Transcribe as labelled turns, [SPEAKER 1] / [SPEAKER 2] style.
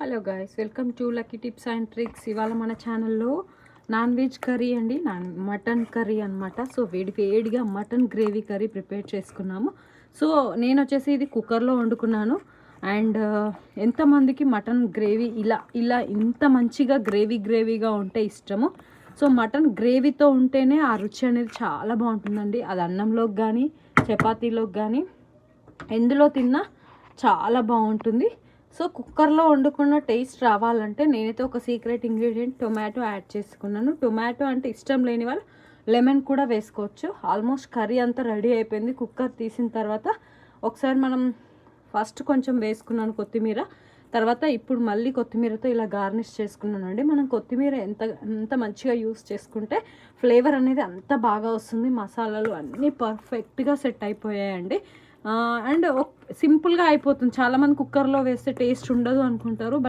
[SPEAKER 1] Hello guys, welcome to lucky tips and tricks. ఇవాళ మన ఛానల్లో నాన్ వెజ్ కర్రీ అండి, మటన్ కర్రీ అనమాట. సో వేడిగా మటన్ గ్రేవీ కర్రీ ప్రిపేర్ చేసుకున్నాము. సో నేను వచ్చేసి ఇది కుక్కర్లో వండుకున్నాను. అండ్ ఎంతమందికి మటన్ గ్రేవీ ఇలా ఇంత మంచిగా గ్రేవీగా ఉంటే ఇష్టము. సో మటన్ గ్రేవీతో ఉంటేనే ఆ రుచి అనేది చాలా బాగుంటుందండి. అది అన్నంలోకి కానీ చపాతీలోకి కానీ ఎందులో తిన్నా చాలా బాగుంటుంది. సో కుక్కర్లో వండుకున్న టేస్ట్ రావాలంటే నేనైతే ఒక సీక్రెట్ ఇంగ్రీడియంట్ టొమాటో యాడ్ చేసుకున్నాను. టొమాటో అంటే ఇష్టం లేని వాళ్ళు లెమన్ కూడా వేసుకోవచ్చు. ఆల్మోస్ట్ కర్రీ అంతా రెడీ అయిపోయింది. కుక్కర్ తీసిన తర్వాత ఒకసారి మనం ఫస్ట్ కొంచెం వేసుకున్నాను కొత్తిమీర, తర్వాత ఇప్పుడు మళ్ళీ కొత్తిమీరతో ఇలా గార్నిష్ చేసుకున్నానండి. మనం కొత్తిమీర ఎంత మంచిగా యూస్ చేసుకుంటే ఫ్లేవర్ అనేది అంత బాగా వస్తుంది. మసాలాలు అన్నీ పర్ఫెక్ట్గా సెట్ అయిపోయాయండి. అండ్ సింపుల్గా అయిపోతుంది. చాలామంది కుక్కర్లో వేస్తే టేస్ట్ ఉండదు అనుకుంటారు.